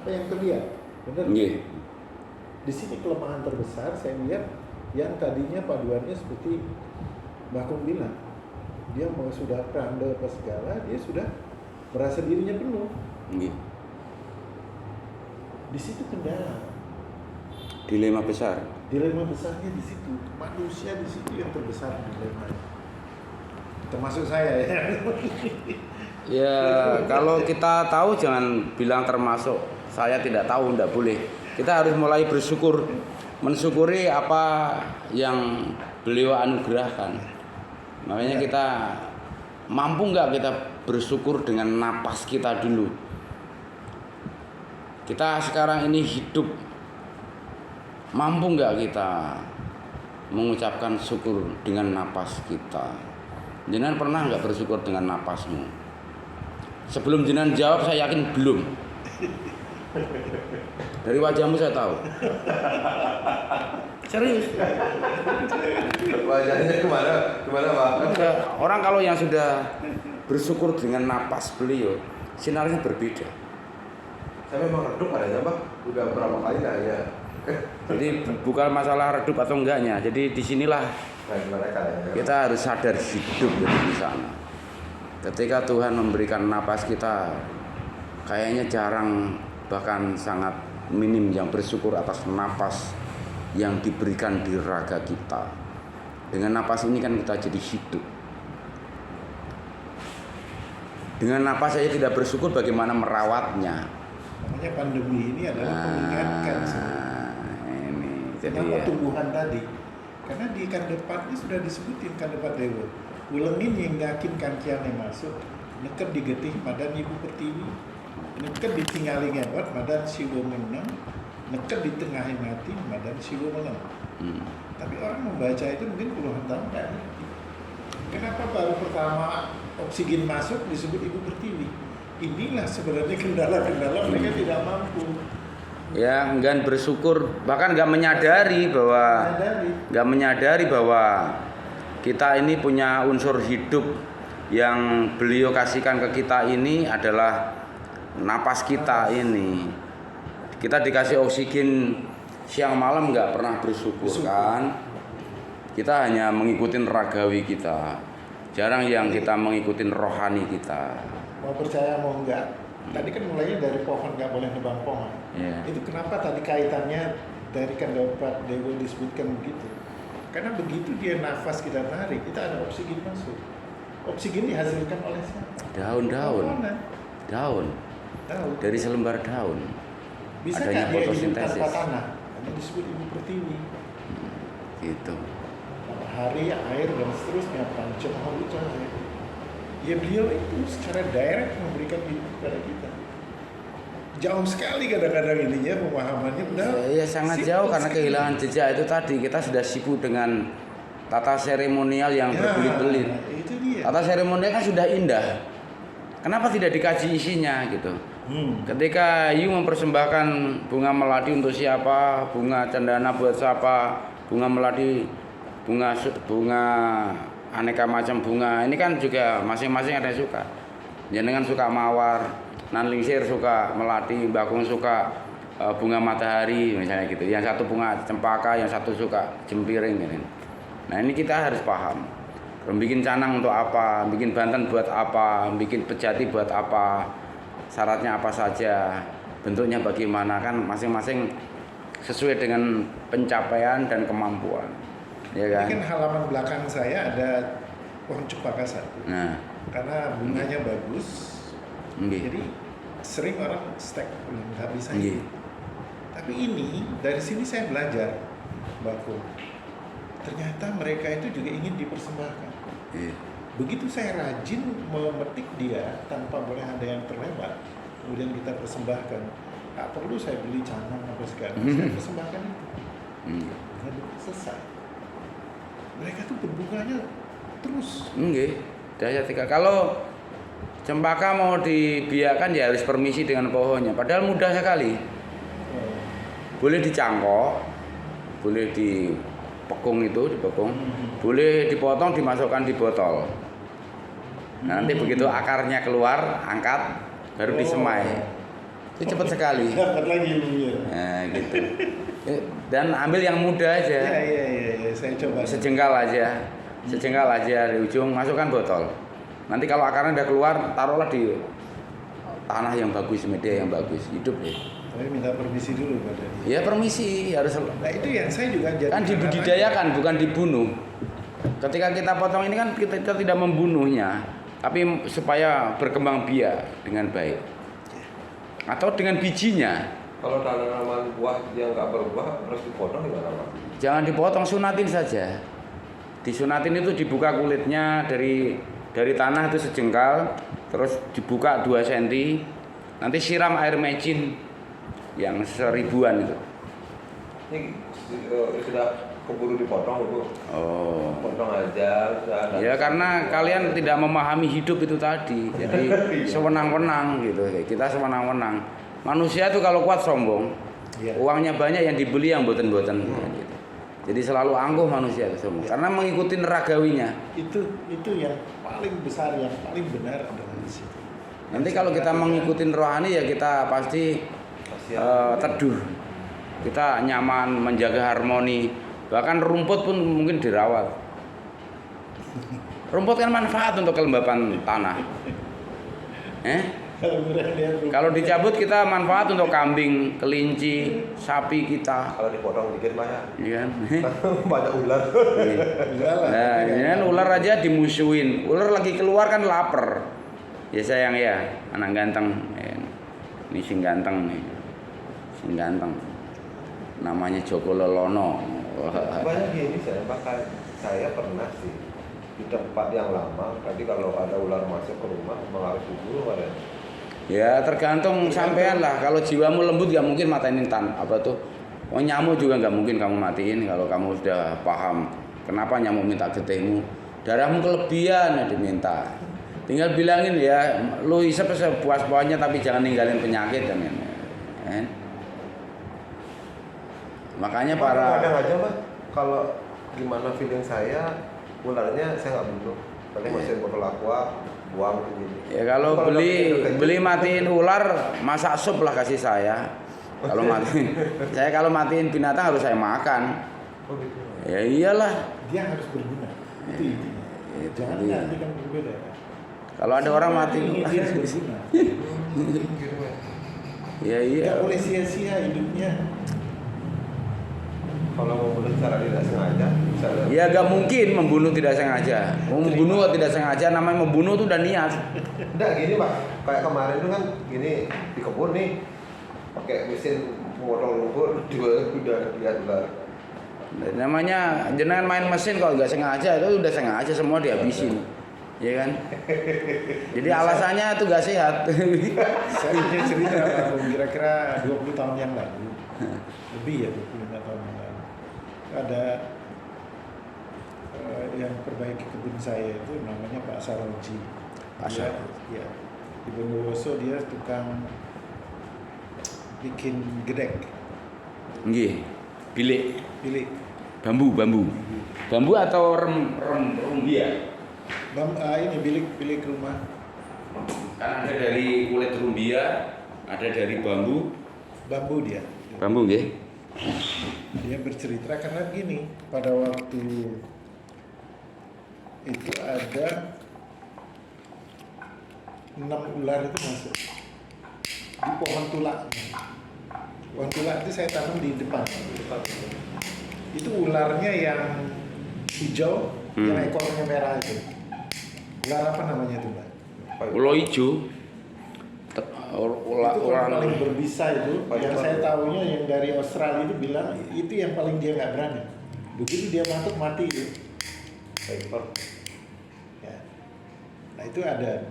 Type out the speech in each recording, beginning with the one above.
yang terlihat, benar? Nggih. Di sini kelemahan terbesar saya lihat yang tadinya paduannya seperti Mbak Kung bilang, dia mau sudah prande apa segala, dia sudah merasa dirinya penuh. Nggih. Di situ kendala. Dilema besar. Dilema besarnya di situ. Manusia di situ yang terbesar dilemanya. Termasuk saya ya. Ya, kalau kita tahu jangan bilang termasuk. Saya tidak tahu, tidak boleh. Kita harus mulai bersyukur, mensyukuri apa yang beliau anugerahkan. Makanya kita mampu nggak kita bersyukur dengan napas kita dulu. Kita sekarang ini hidup, mampu nggak kita mengucapkan syukur dengan napas kita? Jenengan pernah nggak bersyukur dengan napasmu? Sebelum jenengan jawab, saya yakin belum. Dari wajahmu saya tahu. Serius. Wajahnya kemana Pak? Enggak. Orang kalau yang sudah bersyukur dengan napas beliau, sinarnya berbeda. Saya memang redup adanya Pak. Udah berapa kali nanya. Jadi bukan masalah redup atau enggaknya. Jadi disinilah kita harus sadar hidup di sana. Ketika Tuhan memberikan napas kita, kayaknya jarang, bahkan sangat minim yang bersyukur atas napas yang diberikan di raga kita. Dengan napas ini kan kita jadi hidup. Dengan napas saya tidak bersyukur, bagaimana merawatnya. Makanya pandemi ini adalah mengingatkan Ini jadi kenapa ya. tumbuhan tadi. Karena di kandepat ini sudah disebutin kandepat dewa. Ulengin yang yakin kangkiannya masuk, neket digetih madan ibu pertiwi, neket ditinggali ngewat madan siwo menang, neket di tengahin mati madan siwo menang. Tapi orang membaca itu mungkin puluhan tahun kan. Kenapa baru pertama oksigen masuk disebut ibu pertiwi? Inilah sebenarnya kendala-kendala mereka tidak mampu. Ya, enggan bersyukur, bahkan enggak menyadari bahwa kita ini punya unsur hidup yang beliau kasihkan ke kita ini adalah napas kita ini. Kita dikasih oksigen siang malam enggak pernah bersyukur kan? Kita hanya mengikuti ragawi kita. Jarang yang kita mengikuti rohani kita. Mau percaya mau enggak? Tadi kan mulainya dari pohon nggak boleh nebang pohon. Yeah. Itu kenapa tadi kaitannya dari kandepat dewa disebutkan begitu? Karena begitu dia nafas kita tarik, kita ada oksigen masuk. Oksigen dihasilkan oleh siapa? Daun. Daun. Dari selembar daun. Bisa adanya nggak dia hidup fotosintesis. tanpa tanah? Karena disebut ibu pertiwi. Gitu. Hari, air dan seterusnya pancaharu cahaya. Ya beliau itu secara direct memberikan hidup kepada kita. Jauh sekali kadang-kadang ininya pemahamannya udah. Ya sangat jauh karena sekali. kehilangan jejak itu tadi. Kita sudah sibuk dengan tata seremonial yang berbelit-belit. Itu dia. Tata seremonial kan sudah indah. Kenapa tidak dikaji isinya gitu? Ketika Yu mempersembahkan bunga melati untuk siapa, bunga cendana buat siapa, bunga melati, bunga aneka macam bunga. Ini kan juga masing-masing ada yang suka. Jenengan suka mawar, Nanlingsir suka melati, Bakung suka bunga matahari misalnya gitu. Yang satu bunga cempaka, yang satu suka jempiring gitu. Nah, ini kita harus paham. Bikin canang untuk apa, bikin Banten buat apa, bikin Pejati buat apa, syaratnya apa saja, bentuknya bagaimana, kan masing-masing sesuai dengan pencapaian dan kemampuan. Ya kan? Ini kan halaman belakang saya ada pohon cempaka satu. Nah, Karena bunganya bagus, nggih. jadi sering orang stek nggak bisa. Nggih. Tapi ini dari sini saya belajar, Mbak Kum. Ternyata mereka itu juga ingin dipersembahkan. Iya. Begitu saya rajin memetik dia tanpa boleh ada yang terlewat, kemudian kita persembahkan. Tak perlu saya beli canang apa segala, saya persembahkan itu. Lalu selesai. Mereka tuh berbunganya terus. Nggih. Daya tiga. Kalau cempaka mau dibiarkan ya harus permisi dengan pohonnya. Padahal mudah sekali. Boleh dicangkok, boleh dipekung boleh dipotong dimasukkan di botol. Nah, nanti begitu akarnya keluar, angkat, baru disemai. itu cepat sekali. Dapat lagi ilmunya. Nah, gitu. Dan ambil yang muda aja. Iya, saya coba. Sejengkal aja di ujung, masukkan botol. Nanti kalau akarnya udah keluar, taruhlah di tanah yang bagus, media yang bagus, hidup ya. Tapi minta permisi dulu pada dia. Ya permisi harus. Nah itu yang saya juga jadi. Kan dibudidayakan, bukan dibunuh. Ketika kita potong ini kan kita tidak membunuhnya, tapi supaya berkembang biak dengan baik. Atau dengan bijinya. Kalau tanaman buah yang nggak berbuah harus dipotong gimana Pak? Jangan dipotong, sunatin saja. Disunatin itu dibuka kulitnya dari tanah itu sejengkal, terus dibuka 2 cm, nanti siram air mecin yang 1000-an itu. Ini sudah keburu dipotong Bu. Oh. Potong aja sudah. Ya karena kalian tidak memahami hidup itu tadi. Jadi sewenang-wenang gitu. Kita sewenang-wenang. Manusia itu kalau kuat sombong. Iya. Uangnya banyak yang dibeli yang boten-boten gitu. Jadi selalu angkuh manusia itu sombong karena mengikuti neragawinya. Itu yang paling besar, yang paling benar adalah di situ. Nanti kalau kita mengikuti rohani ya kita pasti teduh. Kita nyaman, menjaga harmoni. Bahkan rumput pun mungkin dirawat. Rumput kan manfaat untuk kelembapan tanah. Kalau dicabut kita manfaat untuk kambing, kelinci, sapi kita. Kalau dipotong dikit Pak ya. Iya kan? Banyak ular. Nah, ini kan ular aja dimusuhin. Ular lagi keluar kan lapar. Ya sayang ya, anak ganteng. Ini sing ganteng nih. Sing ganteng. Namanya Joko Lelono. Banyak gini saya pernah sih di tempat yang lama. Tadi kalau ada ular masuk ke rumah memang harus dibunuh Pak ya. Ya tergantung sampean lah. Kalau jiwamu lembut gak mungkin matiin Oh nyamuk juga gak mungkin kamu matiin kalau kamu sudah paham kenapa nyamuk minta getihmu. Darahmu kelebihan ya diminta. Tinggal bilangin ya, lu isep sepuas-puasnya tapi jangan ninggalin penyakit kan. Makanya para kadang aja Pak kalau gimana feeling saya ularnya saya nggak bunuh. Paling masukin botol aqua, buang begini. Ya kalau beli matiin ular, masak sup lah kasih saya. Kalau matiin binatang harus saya makan. Oh gitu. Ya iyalah. Dia harus berguna. Itu intinya. Jangan nanti kan berbeda. Kalau ada orang mati, dia harus berguna. ya iya. Nggak boleh sia-sia hidupnya. Kalau membunuh secara tidak sengaja, misalnya. Ya gak mungkin membunuh tidak sengaja. Membunuh tidak sengaja namanya membunuh itu udah niat. Enggak gini Pak, kayak kemarin itu kan gini di kebun nih pakai mesin memotong rumput juga udah lihat ular. Namanya jenengan main mesin kalau nggak sengaja itu udah sengaja semua dihabisin. Ya kan? Jadi alasannya itu gak sehat. Saya punya cerita kira-kira 20 tahun yang lalu. Lebih ya 25 tahun yang lalu. Ada yang perbaiki kebun saya itu namanya Pak Saroji. Dia, ya, di Bondowoso dia tukang bikin gedek. Nggih. Bilik bambu atau rumbia. Ini bilik rumah. Kan ada dari kulit rumbia, ada dari bambu dia. Bambu nggih. Dia bercerita karena gini, pada waktu itu ada 6 ular itu masuk di pohon tulak. Pohon tulak itu saya tanam di depan. Itu ularnya yang hijau, yang ekornya merah itu. Ular apa namanya itu, Mbak? Ulo ijo. Itu orang paling berbisa itu. Yang saya tahunya yang dari Australia itu bilang itu yang paling dia nggak berani. Begitu dia masuk mati itu. Ya. Nah itu ada.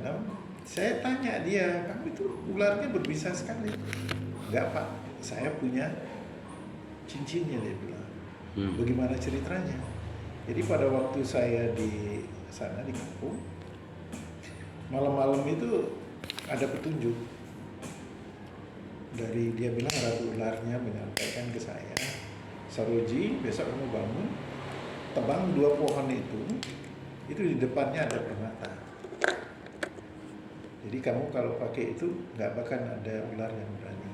Saya tanya dia, kamu itu ularnya berbisa sekali. Enggak Pak, saya punya cincinnya dia bilang. Bagaimana ceritanya? Jadi pada waktu saya di sana di kampung, malam-malam itu ada petunjuk dari dia bilang ratu ularnya menyampaikan ke saya, Saroji besok kamu bangun, tebang 2 pohon itu di depannya ada permata. Jadi kamu kalau pakai itu nggak bakal ada ular yang berani.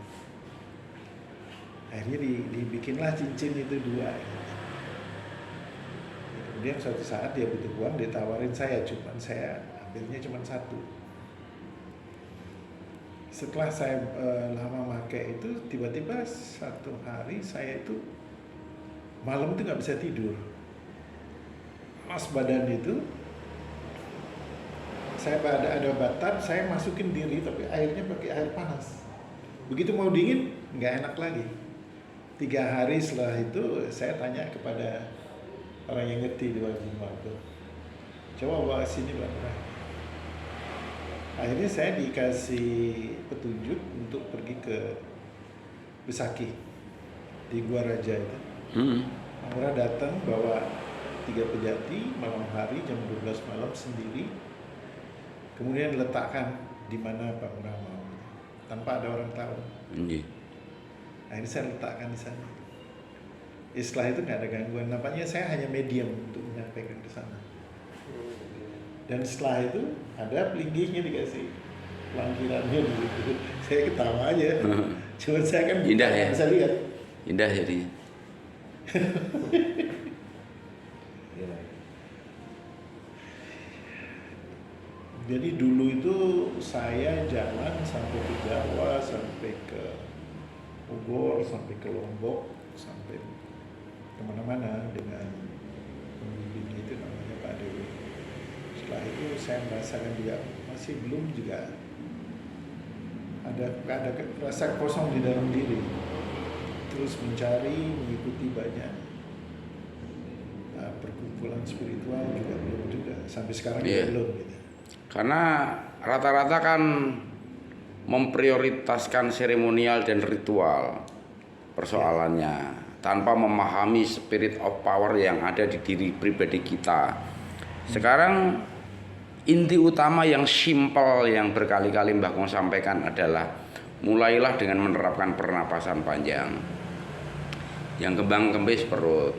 Akhirnya dibikinlah cincin itu 2. Kemudian suatu saat dia butuh uang, dia tawarin saya, cuman saya ambilnya cuma 1. Setelah saya lama pakai itu, tiba-tiba satu hari saya itu malam itu nggak bisa tidur. Mas badan itu, saya ada batang, saya masukin diri, tapi airnya pakai air panas. Begitu mau dingin, nggak enak lagi. 3 hari setelah itu, saya tanya kepada orang yang ngerti di Wajima itu, coba bawa sini Bang. Akhirnya saya dikasih petunjuk untuk pergi ke Besaki di Gua Raja itu. Murah datang bawa 3 pejati malam hari jam 12 malam sendiri. Kemudian letakkan di mana Pak Murah mau, tanpa ada orang tahu. Akhirnya saya letakkan di sana. Setelah itu nggak ada gangguan. Nampaknya saya hanya medium untuk menyampaikan ke sana. Dan setelah itu ada pelinggihnya dikasih langkirannya di situ. Saya ketawa aja. Cuma saya kan Indah ya? bisa lihat. Indah jadinya. Iya. Jadi dulu itu saya jalan sampai ke Jawa, sampai ke Bogor, sampai ke Lombok, sampai kemana-mana dengan pembimbing itu namanya Pak Dewi. Setelah itu saya merasakan juga masih belum juga ada rasa kosong di dalam diri. Terus mencari, mengikuti banyak perkumpulan spiritual juga belum juga sampai sekarang juga belum gitu. Karena rata-rata kan memprioritaskan seremonial dan ritual persoalannya tanpa memahami spirit of power yang ada di diri pribadi kita. Sekarang inti utama yang simpel yang berkali-kali Mbah Kong sampaikan adalah mulailah dengan menerapkan pernapasan panjang yang kembang kempis perut.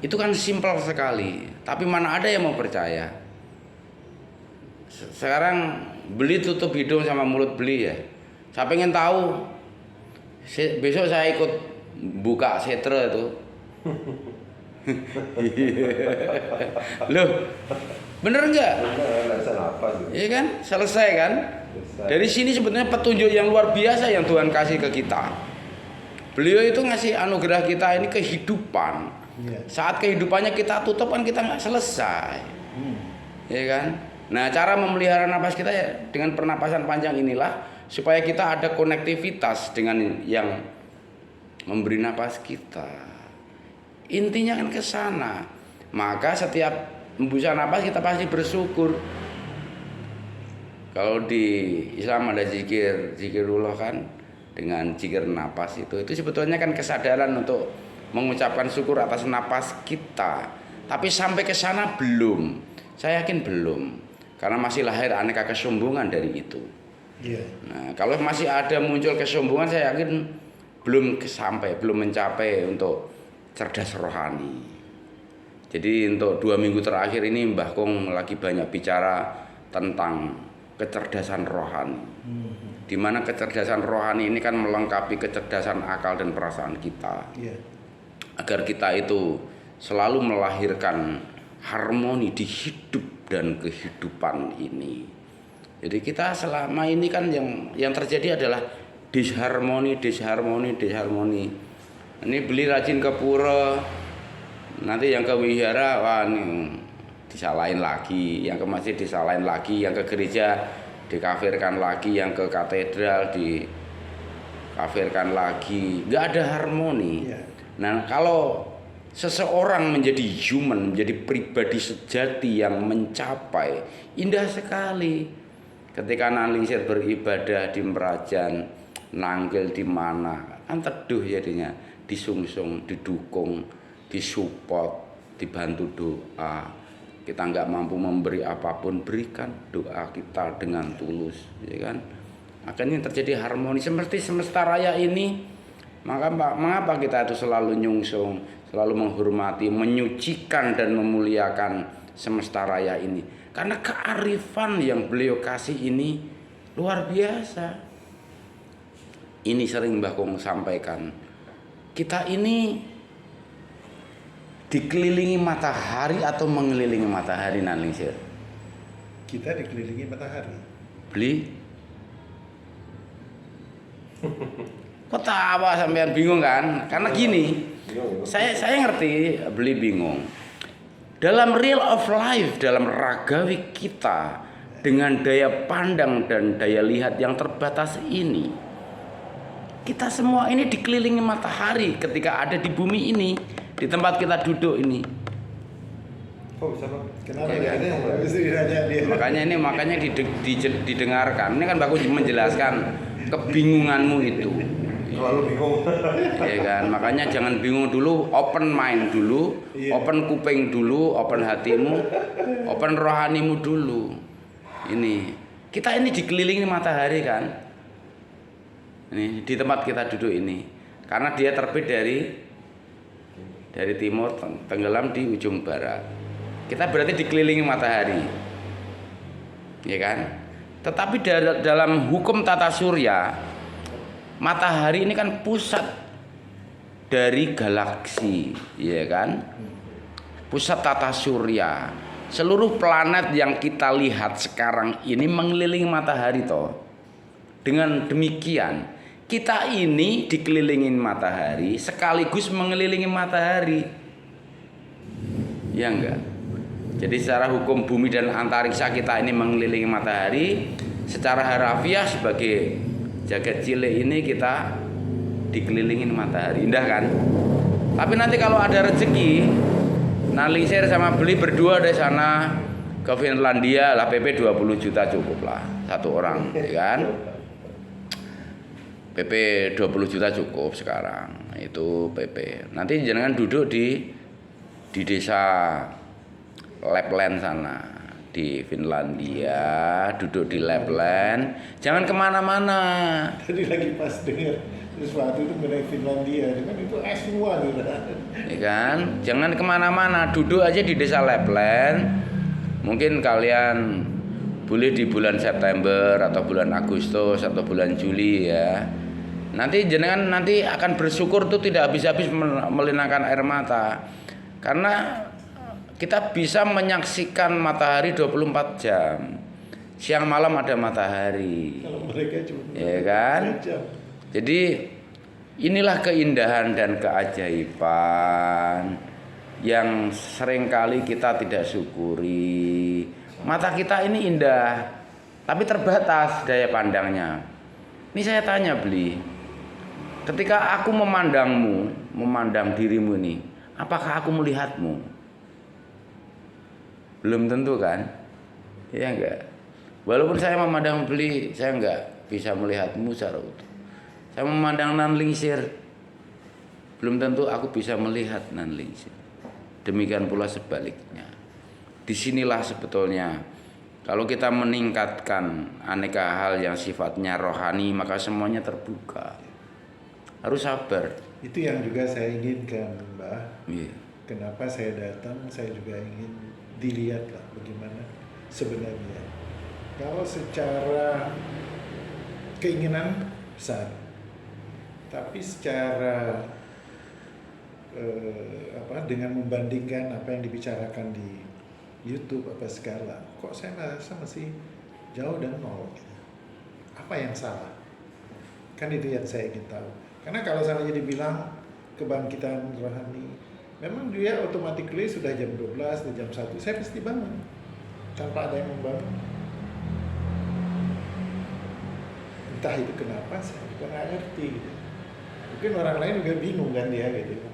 Itu kan simpel sekali, tapi mana ada yang mau percaya. Sekarang beli tutup hidung sama mulut beli ya. Saya pengen tahu. Besok saya ikut buka setre itu. Loh, bener nggak? Iya kan, selesai kan? Dari sini sebetulnya petunjuk yang luar biasa yang Tuhan kasih ke kita. Beliau itu ngasih anugerah kita ini kehidupan. Saat kehidupannya kita tutup kan kita nggak selesai, ya kan? Nah, cara memelihara napas kita ya dengan pernapasan panjang inilah supaya kita ada konektivitas dengan yang memberi napas kita. Intinya kan ke sana. Maka setiap hembusan napas kita pasti bersyukur. Kalau di Islam ada zikirullah kan, dengan zikir napas itu sebetulnya kan kesadaran untuk mengucapkan syukur atas napas kita. Tapi sampai ke sana belum. Saya yakin belum. Karena masih lahir aneka kesombongan dari itu. Nah, kalau masih ada muncul kesombongan, saya yakin belum mencapai untuk cerdas rohani. Jadi untuk 2 minggu terakhir ini Mbah Kong lagi banyak bicara tentang kecerdasan rohani. Di mana kecerdasan rohani ini kan melengkapi kecerdasan akal dan perasaan kita. Agar kita itu selalu melahirkan harmoni di hidup dan kehidupan ini. Jadi kita selama ini kan yang terjadi adalah disharmoni. Ini beli rajin ke pura, nanti yang ke wihara, wah ini disalahin lagi, yang ke masjid disalahin lagi, yang ke gereja dikafirkan lagi, yang ke katedral dikafirkan lagi. Nggak ada harmoni. Nah, kalau seseorang menjadi human, menjadi pribadi sejati yang mencapai, indah sekali. Ketika Nalingsir beribadah di Merajan, nanggil di mana, kan teduh jadinya, disungsung, didukung, disupport, dibantu doa. Kita nggak mampu memberi apapun, berikan doa kita dengan tulus, ya kan? Akhirnya terjadi harmoni seperti semesta raya ini. Mengapa kita itu selalu nyungsung, selalu menghormati, menyucikan dan memuliakan semesta raya ini? Karena kearifan yang beliau kasih ini luar biasa. Ini sering Mbah Kong sampaikan. Kita ini dikelilingi matahari atau mengelilingi matahari Nanlingsir? Kita dikelilingi matahari. Beli? Kok tawa sampean bingung kan? Karena gini, saya ngerti Beli bingung. Dalam real of life, dalam ragawi kita dengan daya pandang dan daya lihat yang terbatas ini, kita semua ini dikelilingi matahari ketika ada di bumi ini, di tempat kita duduk ini. Kok bisa Bang? Kenapa Ya, ya? Habis itu ditanya dia. Makanya didengarkan. Ini kan bagus menjelaskan kebingunganmu itu. Selalu bingung. Ya kan, makanya jangan bingung dulu, open mind dulu, Iya. open kuping dulu, open hatimu, open rohanimu dulu. Ini kita ini dikelilingi matahari kan, ini di tempat kita duduk ini, karena dia terbit dari timur, tenggelam di ujung barat. Kita berarti dikelilingi matahari, ya kan? Tetapi dalam hukum tata surya, matahari ini kan pusat dari galaksi, ya kan? Pusat tata surya. Seluruh planet yang kita lihat sekarang ini mengelilingi matahari toh. Dengan demikian, kita ini dikelilingi matahari sekaligus mengelilingi matahari. Ya enggak? Jadi secara hukum bumi dan antariksa kita ini mengelilingi matahari, secara harafiah sebagai jagat cilik ini kita dikelilingi matahari. Indah kan? Tapi nanti kalau ada rezeki, Nanlingsir sama Beli berdua dari sana ke Finlandia lah, PP 20 juta cukup lah satu orang, ya kan? PP 20 juta cukup sekarang. Itu PP. Nanti jangan duduk di desa Lapland sana, di Finlandia, duduk di Lapland, jangan kemana-mana. Tadi lagi pas dengar sesuatu itu mengenai Finlandia, kan itu es semua gitu. Ya kan, jangan kemana-mana, duduk aja di desa Lapland. Mungkin kalian boleh di bulan September atau bulan Agustus atau bulan Juli ya. Nanti jenengan nanti akan bersyukur tuh tidak habis-habis melinangkan air mata, karena kita bisa menyaksikan matahari 24 jam. Siang malam ada matahari. Kalau mereka cuma Ya kan? jam. Jadi inilah keindahan dan keajaiban yang seringkali kita tidak syukuri. Mata kita ini indah, tapi terbatas daya pandangnya. Ini saya tanya Beli, ketika aku memandangmu, memandang dirimu ini, apakah aku melihatmu? Belum tentu kan? Ya enggak. Walaupun saya memandang Beli, saya enggak bisa melihatmu secara utuh. Saya memandang Nanlingsir, belum tentu aku bisa melihat Nanlingsir. Demikian pula sebaliknya. Disinilah sebetulnya kalau kita meningkatkan aneka hal yang sifatnya rohani, maka semuanya terbuka. Harus sabar. Itu yang juga saya inginkan, Mbah. Iya. Kenapa saya datang, saya juga ingin dilihatlah bagaimana sebenarnya. Kalau secara keinginan besar, tapi secara dengan membandingkan apa yang dibicarakan di YouTube apa segala, kok saya merasa masih jauh dan nol. Apa yang salah? Kan itu yang saya ingin tahu. Karena kalau seandainya dibilang kebangkitan rohani, memang dia automatically sudah jam 12, sudah jam 1, saya pasti bangun tanpa ada yang membangun. Entah itu kenapa, saya juga nggak ngerti gitu. Mungkin orang lain juga bingung kan dia gitu.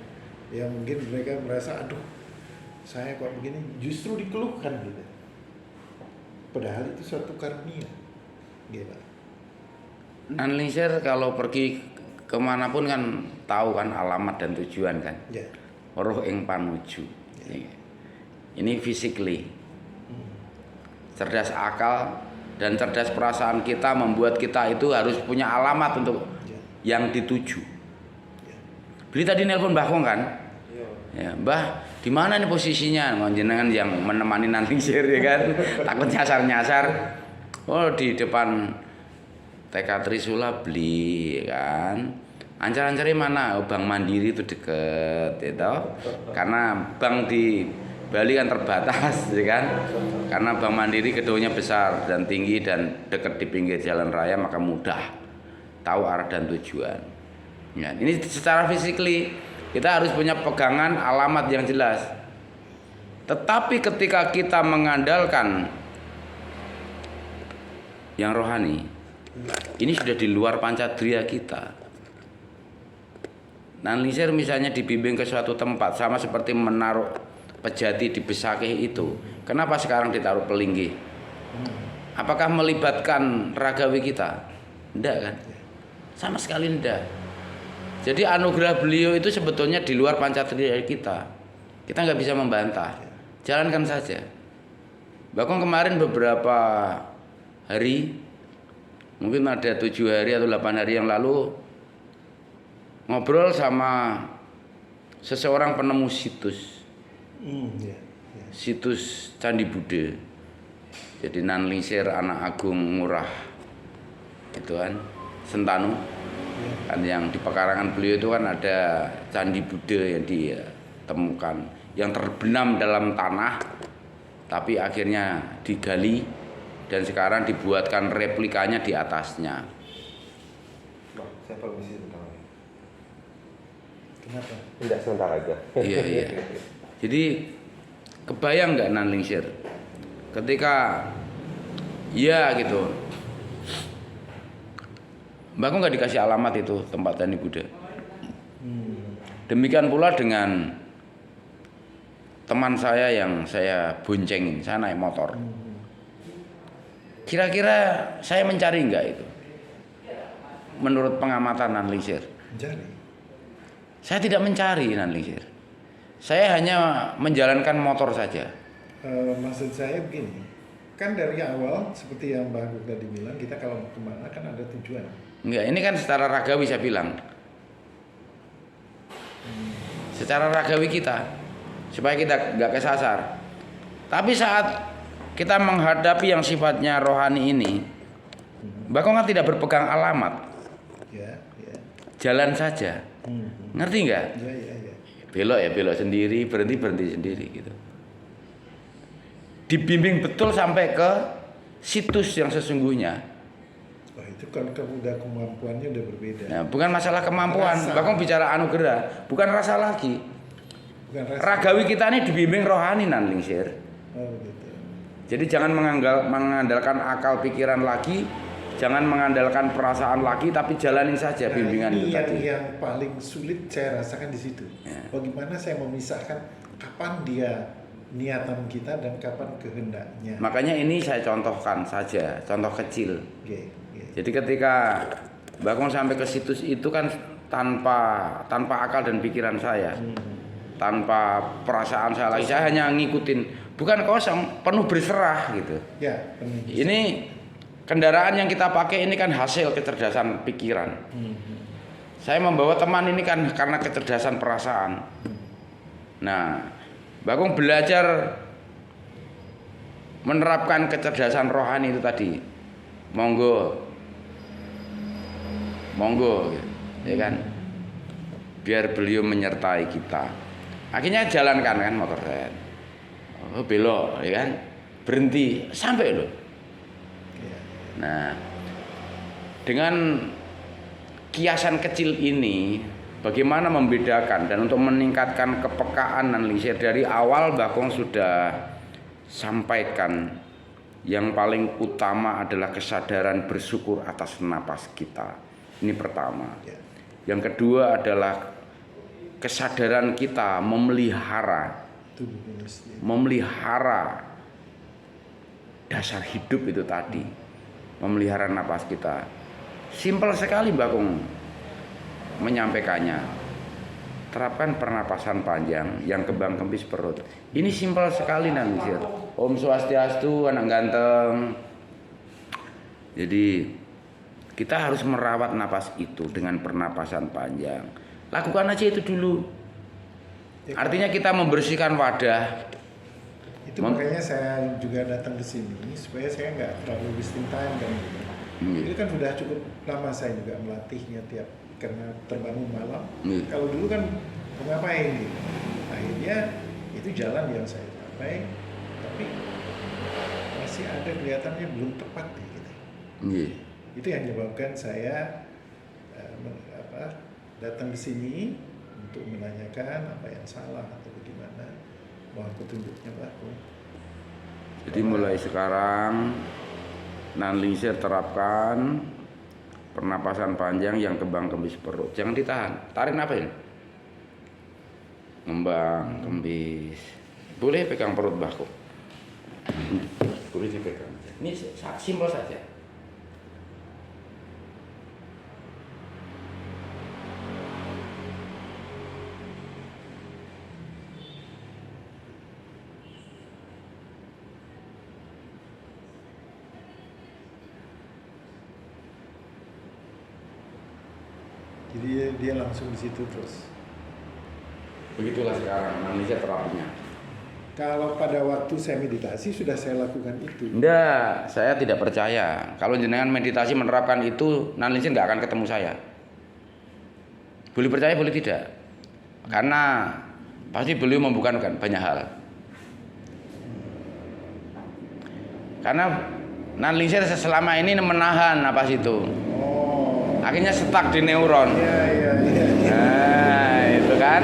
Ya mungkin mereka merasa, aduh saya kok begini, justru dikeluhkan gitu. Padahal itu suatu karunia gitu. Nanlingsir kalau pergi kemanapun kan tahu kan alamat dan tujuan kan. Ya. Roh ing panuju. Ini physically. Cerdas akal dan cerdas perasaan kita membuat kita itu harus punya alamat untuk yang dituju. Beli tadi nelpon Mbah Kong kan? Iya. Ya, Mbah, di mana nih posisinya? Jenengan yang menemani nanti share ya kan. Takut nyasar-nyasar. Oh, di depan TK Trisula beli ya kan. Ancar-ancarnya mana? Oh, Bank Mandiri itu deket gitu. Karena bank di Bali kan terbatas ya kan. Karena Bank Mandiri gedungnya besar dan tinggi dan dekat di pinggir jalan raya, maka mudah tahu arah dan tujuan. Ya, ini secara physically kita harus punya pegangan alamat yang jelas. Tetapi ketika kita mengandalkan yang rohani, ini sudah di luar pancadria kita. Nanlisir misalnya dibimbing ke suatu tempat, sama seperti menaruh pejati di Besakih itu. Kenapa sekarang ditaruh Pelinggih? Apakah melibatkan ragawi kita? Tidak kan? Sama sekali tidak. Jadi anugerah beliau itu sebetulnya di luar pancadria kita. Kita nggak bisa membantah. Jalankan saja. Bahkan kemarin beberapa hari, mungkin ada 7 hari atau 8 hari yang lalu, ngobrol sama seseorang penemu situs. Situs Candi Buddha. Jadi Nanlisir Anak Agung Ngurah. Itu kan Sentanu. Kan yang di pekarangan beliau itu kan ada Candi Buddha yang ditemukan, yang terbenam dalam tanah, tapi akhirnya digali dan sekarang dibuatkan replikanya di atasnya. Saya permisi sebentar. Kenapa? Tidak sebentar aja. Iya. Jadi kebayang nggak Nanlingsir ketika ya gitu, Mbak aku nggak dikasih alamat itu tempat Candi Buddha. Demikian pula dengan teman saya yang saya boncengin, saya naik motor. Kira-kira saya mencari nggak itu? Menurut pengamatan Nanlingsir, Mencari. saya tidak mencari Nanlingsir. Saya hanya menjalankan motor saja. Maksud saya begini, kan dari awal seperti yang Mbak Agung tadi bilang, kita kalau mau kemana kan ada tujuan. Enggak, ini kan secara ragawi saya bilang. Secara ragawi kita, supaya kita nggak kesasar. Tapi saat kita menghadapi yang sifatnya rohani ini, Mbak Kong kan tidak berpegang alamat. Ya. Jalan saja. Ngerti nggak? Ya. Belok ya belok sendiri, berhenti sendiri gitu. Dibimbing betul sampai ke situs yang sesungguhnya. Oh itu kan udah kemampuannya udah berbeda. Nah, bukan masalah kemampuan, Rasa. Mbak Kong bicara anugerah, bukan rasa lagi. Bukan rasa. Ragawi kita ini dibimbing rohani Nanlingsir. Oh gitu. Jadi jangan mengandalkan akal pikiran lagi, jangan mengandalkan perasaan lagi, tapi jalanin saja bimbingan ini itu tadi. yang paling sulit saya rasakan di situ. Ya. Bagaimana saya memisahkan kapan dia niatan kita dan kapan kehendaknya. Makanya ini saya contohkan saja, contoh kecil. Oke. Jadi ketika Mbak Kong sampai ke situs itu kan tanpa akal dan pikiran saya, tanpa perasaan saya lagi, saya hanya ngikutin, bukan kosong, penuh berserah gitu. Ya. Ini kendaraan yang kita pakai ini kan hasil kecerdasan pikiran. Saya membawa teman ini kan karena kecerdasan perasaan. Nah, Mbak Kong belajar menerapkan kecerdasan rohani itu tadi. Monggo, ya kan? Biar beliau menyertai kita. Akhirnya jalankan kan motor saya. Oh, belok, ya kan? Berhenti, sampai loh. Nah, dengan kiasan kecil ini, bagaimana membedakan dan untuk meningkatkan kepekaan Nanlingsir dari awal Mbak Kong sudah sampaikan yang paling utama adalah kesadaran bersyukur atas napas kita. Ini pertama. Yang kedua adalah kesadaran kita memelihara dasar hidup itu tadi. Memelihara napas kita. Simpel sekali Mbak Kong menyampaikannya. Terapkan pernapasan panjang yang kembang kempis perut. Ini simpel sekali Nanlingsir. Om Swastiastu, anak ganteng. Jadi kita harus merawat napas itu dengan pernapasan panjang. Lakukan aja itu dulu. Ya, Artinya kita membersihkan wadah. itu makanya saya juga datang ke sini supaya saya nggak terlalu wasting time kan gitu. Itu kan sudah cukup lama saya juga melatihnya tiap karena terbangun malam. Kalau dulu kan mau ngapain gitu. Akhirnya itu jalan yang saya capai, tapi masih ada kelihatannya belum tepat gitu. Itu yang menyebabkan saya datang ke sini untuk menanyakan apa yang salah atau bagaimana, mohon petunjuknya Pak. Jadi mulai sekarang non-linear terapkan pernapasan panjang yang kembang kembis perut. Jangan ditahan, tarik napas ini. Ngembang kembis. Boleh pegang perut Mbahku. Boleh dipegang. Ini simpel saja. Jadi dia langsung di situ terus. Begitulah sekarang non-linear terapinya. Kalau pada waktu saya meditasi sudah saya lakukan itu. Enggak, saya tidak percaya. Kalau jenengan meditasi menerapkan itu, non-linear nggak akan ketemu saya. Boleh percaya, boleh tidak. Karena pasti beliau membuka banyak hal. Karena non-linear selama ini menahan napas itu. Akhirnya stuck di neuron. Iya. Nah, itu kan.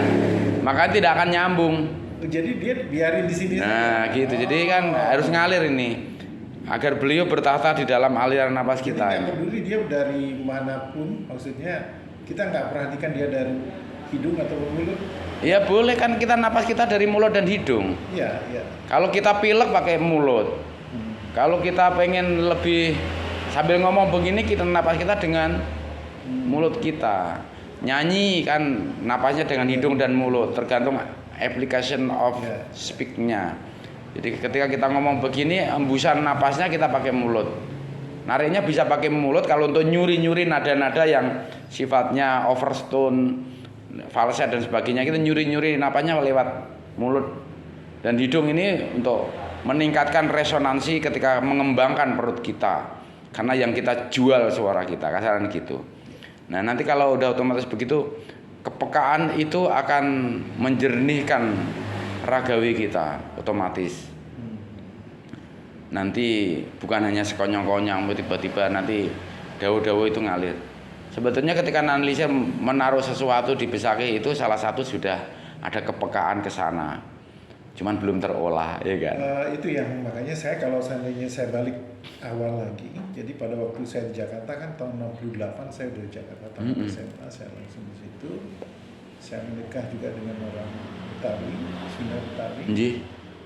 Maka tidak akan nyambung. Jadi dia biarin di sini. Nah, gitu. Jadi kan harus ngalir ini. Agar beliau bertahta di dalam aliran napas Jadi kita. nggak peduli dia dari manapun, maksudnya kita nggak perhatikan dia dari hidung atau mulut. Ya boleh kan kita napas kita dari mulut dan hidung. Iya. Kalau kita pilek pakai mulut. Kalau kita pengen lebih sambil ngomong begini, kita napas kita dengan mulut kita. Nyanyi kan napasnya dengan hidung dan mulut, tergantung application of speak-nya. Jadi ketika kita ngomong begini, embusan napasnya kita pakai mulut. Nariknya bisa pakai mulut. Kalau untuk nyuri-nyuri nada-nada yang sifatnya overtone, falset dan sebagainya, kita nyuri-nyuri napasnya lewat mulut dan hidung. Ini untuk meningkatkan resonansi ketika mengembangkan perut kita. Karena yang kita jual suara kita, kasaran gitu. Nah, nanti kalau udah otomatis begitu, kepekaan itu akan menjernihkan ragawi kita otomatis. Nanti bukan hanya sekonyong-konyong, tiba-tiba nanti dawu-dawu itu ngalir. Sebetulnya ketika non-linear menaruh sesuatu di besake itu salah satu sudah ada kepekaan ke sana. Cuman belum terolah, ya kan? Itu yang makanya saya kalau seandainya saya balik awal lagi, jadi pada waktu saya di Jakarta kan tahun 68 saya udah di Jakarta, tahun SMA saya langsung di situ. Saya menikah juga dengan orang Betawi, Sunda Betawi.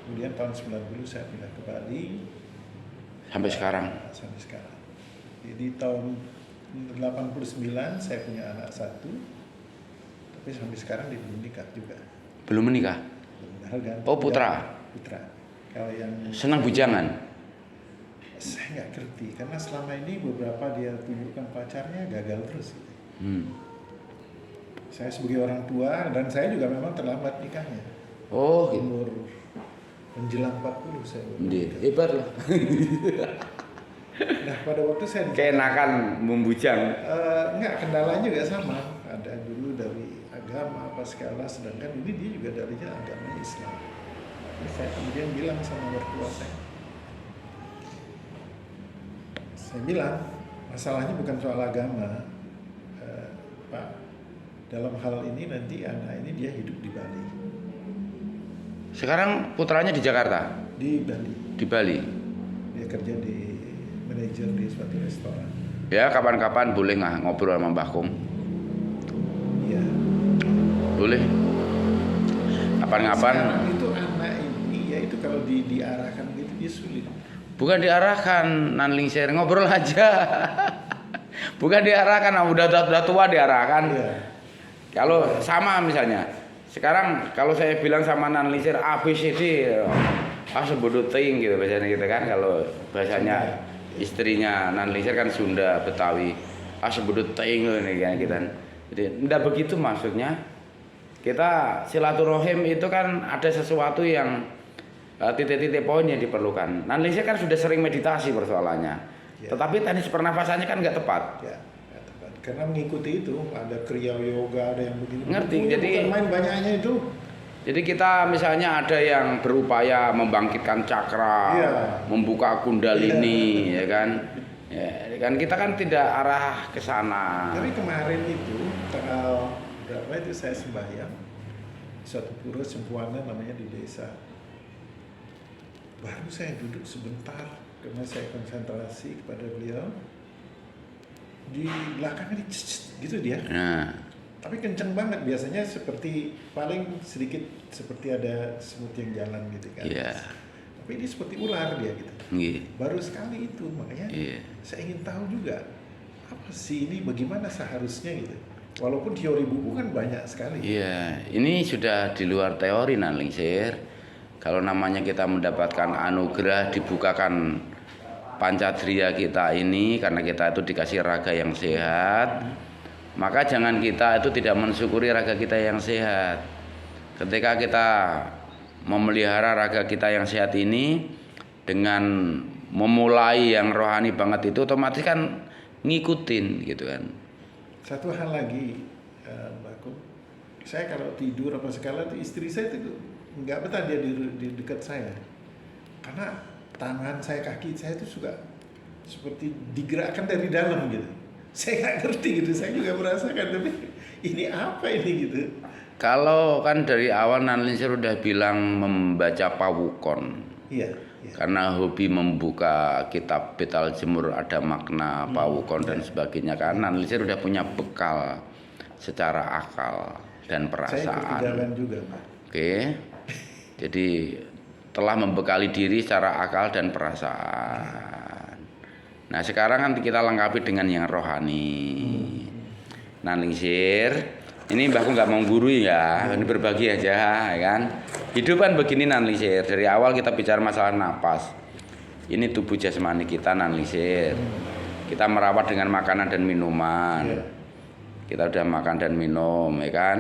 Kemudian tahun 90 saya pindah ke Bali. Sampai sekarang. Sampai sekarang. Jadi tahun 89 saya punya anak satu, tapi sampai sekarang dia belum nikah juga. Belum menikah? Oh, putra. Kalau yang senang bujangan. Saya nggak ngerti karena selama ini beberapa dia tunjukkan pacarnya gagal terus. Saya sebagai orang tua dan saya juga memang terlambat nikahnya. Oh, umur menjelang 40 saya. Hebat lah. Nah, pada waktu saya keenakan membujang. Enggak, kendalanya juga sama. Ada dulu dari agama apa segala, sedangkan ini dia juga darinya agama Islam. Jadi saya kemudian bilang sama mertua saya bilang masalahnya bukan soal agama, Pak. Dalam hal ini nanti anak ini dia hidup di Bali. Sekarang putranya di Jakarta? Di Bali. Di Bali. Dia kerja di manajer di suatu restoran. Ya, kapan-kapan boleh nggak ngobrol sama Mbah Kung? Iya. Boleh. Kapan-kapan. Sekarang itu anak ini ya itu kalau diarahkan gitu dia sulit. Bukan diarahkan, non-linear ngobrol aja. Bukan diarahkan, udah tua diarahkan. Iya. Kalau sama misalnya, sekarang kalau saya bilang sama non-linear ABCD, sebut ting gitu biasanya gitu kan. Kalau bahasanya istrinya non-linear kan Sunda Betawi, sebut ting ini kan gitu. Jadi tidak begitu maksudnya. Kita silaturahim itu kan ada sesuatu yang titik-titik poin yang diperlukan. Analisir kan sudah sering meditasi persoalannya, Ya. tetapi teknis pernafasannya kan nggak tepat. Ya, nggak tepat. Karena mengikuti itu ada kriya yoga, ada yang begini. Ngerti, Bukunya jadi- bukan main banyaknya itu. Jadi kita misalnya ada yang berupaya membangkitkan cakra, Iya. membuka kundalini, ya kan? Ya kan kita kan tidak arah ke sana. Tapi kemarin itu tanggal berapa itu saya sembahyang suatu pura sempurna namanya di desa. Baru saya duduk sebentar karena saya konsentrasi kepada beliau. Di belakangnya gitu dia. Nah, Tapi kenceng banget, biasanya seperti paling sedikit seperti ada semut yang jalan gitu kan. iya, Tapi ini seperti ular dia gitu. iya, Baru sekali itu, makanya iya. saya ingin tahu juga apa sih ini, bagaimana seharusnya gitu. Walaupun teori buku kan banyak sekali. Iya, ini sudah di luar teori Analisir. Kalau namanya kita mendapatkan anugerah dibukakan pancadria kita ini karena kita itu dikasih raga yang sehat, maka jangan kita itu tidak mensyukuri raga kita yang sehat. Ketika kita memelihara raga kita yang sehat ini dengan memulai yang rohani banget itu otomatis kan ngikutin gitu kan. Satu hal lagi, Mbak Kum, saya kalau tidur apa segala itu istri saya itu nggak betah dia di dekat saya, karena tangan saya, kaki saya itu suka seperti digerakkan dari dalam gitu. Saya nggak ngerti gitu, saya juga merasakan, tapi ini apa ini gitu. Kalau kan dari awal Analisir udah bilang membaca pawukon. Iya. Iya. Karena hobi membuka kitab Betal Jemur ada makna pawukon dan sebagainya, karena Analisir udah punya bekal secara akal dan Saya ikut perasaan. ketinggalan juga, Pak. Oke. Jadi telah membekali diri secara akal dan perasaan. Nah, sekarang kan kita lengkapi dengan yang rohani. Analisir, ini Mbahku nggak mau gurui ya, ini berbagi aja, ya kan? Hidup kan begini Analisir. Dari awal kita bicara masalah napas. Ini tubuh jasmani kita Analisir. Kita merawat dengan makanan dan minuman. Iya. Kita udah makan dan minum, ya kan?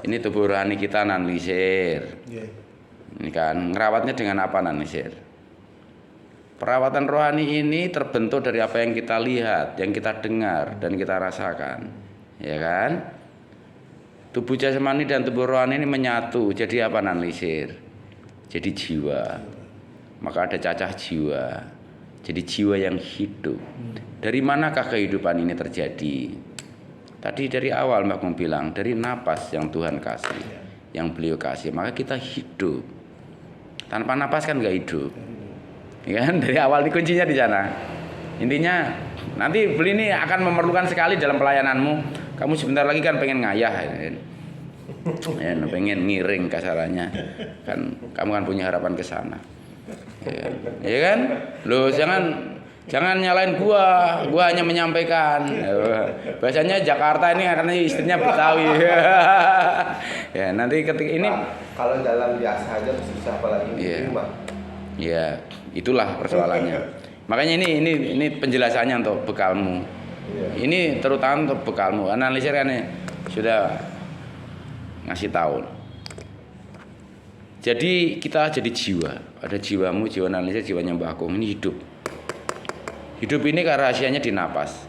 Ini tubuh rohani kita Analisir. Iya. Ini kan ngerawatnya dengan apa Analisir? Perawatan rohani ini terbentuk dari apa yang kita lihat, yang kita dengar dan kita rasakan. Ya kan? Tubuh jasmani dan tubuh rohani ini menyatu. Jadi apa Analisir? Jadi jiwa. Maka ada cacah jiwa. Jadi jiwa yang hidup. Dari manakah kehidupan ini terjadi? Tadi dari awal Mbak Kum bilang, dari napas yang Tuhan kasih, yang beliau kasih, maka kita hidup. Tanpa napas kan nggak hidup. Ya kan? Dari awal ini kuncinya di sana. Intinya nanti beli ini akan memerlukan sekali dalam pelayananmu. Kamu sebentar lagi kan pengen ngayah, ya, pengen ngiring kasarannya. Kan kamu kan punya harapan ke sana. Ya kan? Loh, jangan nyalain gua hanya menyampaikan. Biasanya Jakarta ini karena istrinya Betawi. Ya, nanti ketika ini Kalau jalan biasa aja susah, apalagi di Iya. rumah. ya, itulah persoalannya. Makanya ini penjelasannya untuk bekalmu. Iya. Ini terutama untuk bekalmu. Analisir kan sudah ngasih tahu. Jadi kita jadi jiwa. Ada jiwamu, jiwa analisir, jiwanya Mbak Agung. Ini hidup. Hidup ini kan rahasianya di napas.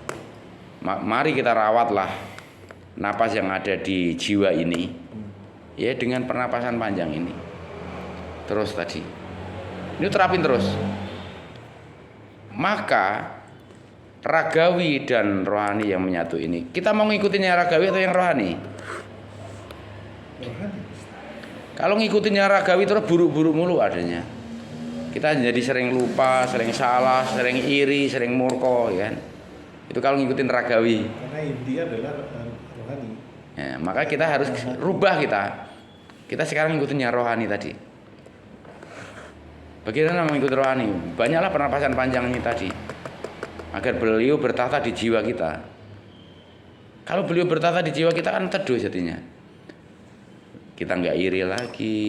Mari kita rawatlah napas yang ada di jiwa ini. Ya, dengan pernapasan panjang ini. Terus tadi. Ini terapin terus. Maka ragawi dan rohani yang menyatu ini. Kita mau ngikutin yang ragawi atau yang rohani? Rohani. Kalau ngikutin yang ragawi terus buruk-buruk mulu adanya. Kita jadi sering lupa, sering salah, sering iri, sering murko, ya kan? Itu kalau ngikutin ragawi. Karena inti adalah rohani. Ya, maka kita harus rubah kita. Kita sekarang ngikutin yang rohani tadi. Bagaimana mengikuti rohani? Banyaklah pernapasan panjang ini tadi. Agar beliau bertahta di jiwa kita. Kalau beliau bertahta di jiwa kita kan teduh jadinya. Kita nggak iri lagi,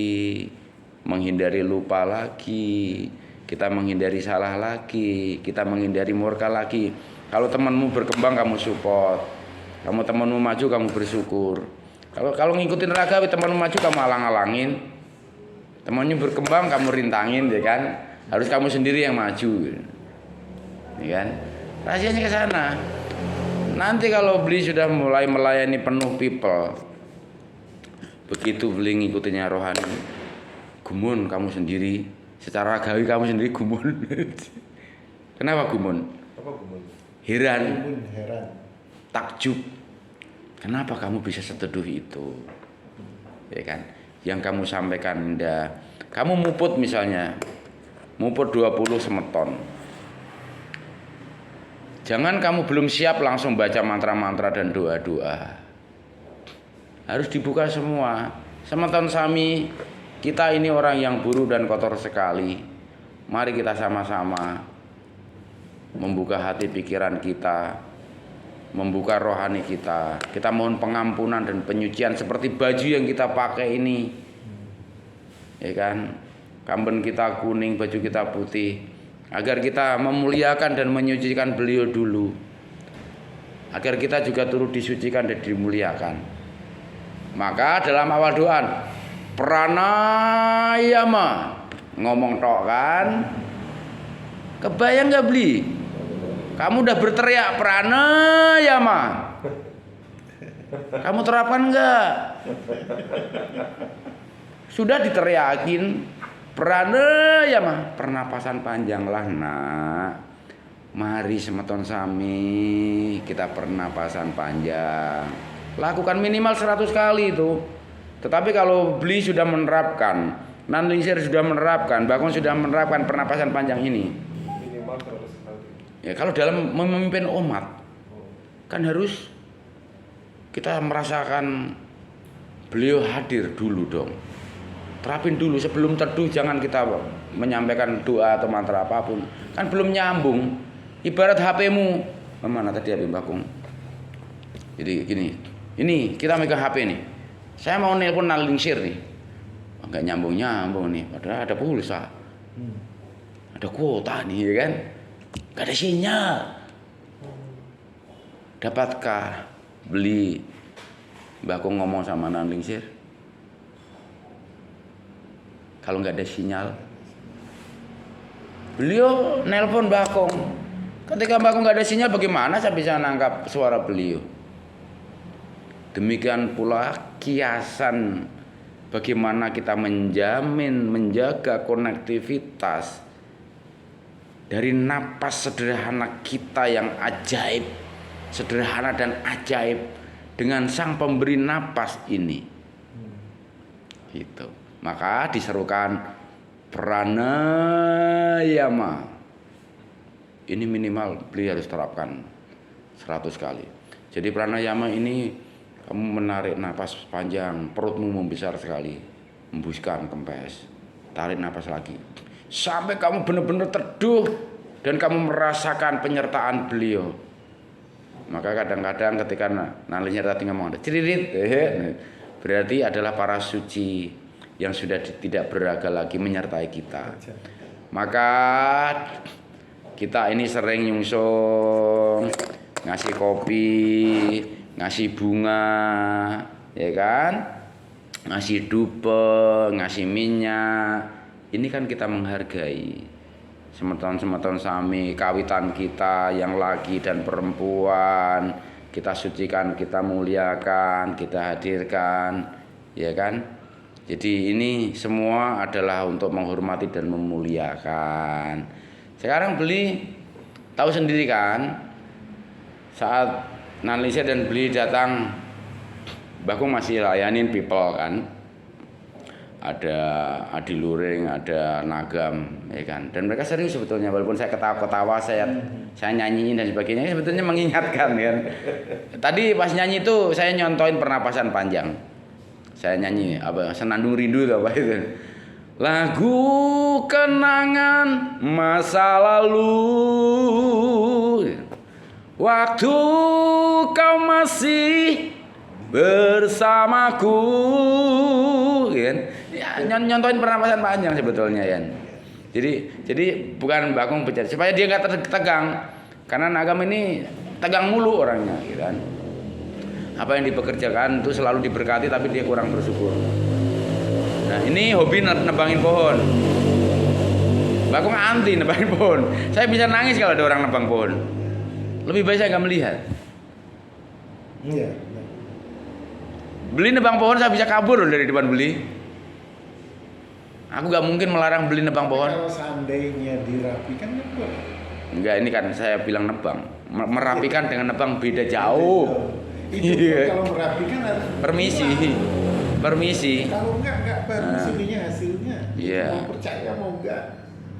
menghindari lupa lagi, kita menghindari salah lagi, kita menghindari murka lagi. Kalau temanmu berkembang kamu support, kamu temanmu maju kamu bersyukur. Kalau ngikutin ragawi, temanmu maju kamu alang-alangin, temannya berkembang kamu rintangin, ya kan? Harus kamu sendiri yang maju, ya kan? Rahasianya ke sana. Nanti kalau beli sudah mulai melayani penuh people, begitu beli ngikutinnya rohani, gumun kamu sendiri, secara ragawi kamu sendiri gumun. Kenapa gumun? Apa gumun? Heran, Heran. takjub. Kenapa kamu bisa seteduh itu? Ya kan? Yang kamu sampaikan indah. Kamu muput misalnya, muput 20 semeton. Jangan kamu belum siap langsung baca mantra-mantra dan doa-doa. Harus dibuka semua. Semeton sami, kita ini orang yang buruk dan kotor sekali. Mari kita sama-sama membuka hati pikiran kita, membuka rohani kita. Kita mohon pengampunan dan penyucian seperti baju yang kita pakai ini. Ya kan? Kamben kita kuning, baju kita putih. Agar kita memuliakan dan menyucikan beliau dulu. Agar kita juga turut disucikan dan dimuliakan. Maka dalam awal doa, pranayama, ngomong tok kan? Kebayang gak beli? Kamu udah berteriak pranayama. Kamu terapkan enggak? Sudah diteriakin pranayama, pernapasan panjanglah nak. Mari semeton sami kita pernapasan panjang. Lakukan minimal 100 kali itu. Tetapi kalau beli sudah menerapkan, Nanlingsir sudah menerapkan, Bakung sudah menerapkan pernapasan panjang ini. Minimal 100 kali. Ya kalau dalam memimpin umat kan harus kita merasakan beliau hadir dulu dong. Terapin dulu sebelum teduh, jangan kita menyampaikan doa atau mantra apapun. Kan belum nyambung. Ibarat HP-mu. Mana tadi HP Bakung? Jadi gini. Ini kita megang HP nih. Saya mau nelpon Nanlingsir nih. Enggak nyambung-nyambung nih, padahal ada pulsa. Ada kuota nih, ya kan? Enggak ada sinyal. Dapatkah beli Bakung ngomong sama Nanlingsir? Kalau nggak ada sinyal, beliau nelpon Bakung. Ketika Bakung nggak ada sinyal, bagaimana saya bisa nangkap suara beliau? Demikian pula kiasan bagaimana kita menjaga konektivitas dari napas sederhana kita yang ajaib, sederhana dan ajaib dengan sang pemberi napas ini. Gitu. Maka diserukan pranayama. Ini minimal beliau harus terapkan 100 kali. Jadi pranayama ini kamu menarik napas panjang, perutmu membesar sekali, hembuskan kempes, tarik napas lagi, sampai kamu benar-benar teduh dan kamu merasakan penyertaan beliau. Maka kadang-kadang ketika Nanlingsir tadi ngomong ada ciririt, berarti adalah para suci yang sudah tidak beraga lagi menyertai kita. Maka kita ini sering nyungsung, ngasih kopi, ngasih bunga, ya kan? Ngasih dupe, ngasih minyak. Ini kan kita menghargai semeton-semeton sami, kawitan kita yang laki dan perempuan. Kita sucikan, kita muliakan, kita hadirkan, ya kan? Jadi ini semua adalah untuk menghormati dan memuliakan. Sekarang beli tahu sendiri kan, saat Nanlingsir dan beli datang, Bakung masih layanin people kan. Ada Adiluring, ada Nagam, ya kan. Dan mereka serius sebetulnya, walaupun saya ketawa-ketawa, saya nyanyiin dan sebagainya, sebetulnya mengingatkan kan. Tadi pas nyanyi itu saya nyontoin pernapasan panjang. Saya nyanyi apa Senandung Rindu atau apa itu. Lagu kenangan masa lalu, waktu kau masih bersamaku, kan? Ya, nyontoin pernapasan panjang sebetulnya ya. Jadi bukan Bakung bicara supaya dia nggak tegang, karena Nagam ini tegang mulu orangnya, gitu kan. apa yang dipekerjakan itu selalu diberkati, tapi dia kurang bersyukur. Nah ini hobi nebangin pohon. Mbak Kong anti nebangin pohon. Saya bisa nangis kalau ada orang nebang pohon. Lebih baik saya nggak melihat. Iya. Beli nebang pohon saya bisa kabur loh dari depan beli. Aku nggak mungkin melarang beli nebang pohon. Kalau seandainya dirapikan kan boleh. Enggak, ini kan saya bilang nebang. Merapikan dengan nebang beda jauh. Itu Iya. kalau merapikan harus Permisi. Permisi. Kalau enggak permisi hasilnya. Iya. Mau percaya mau enggak.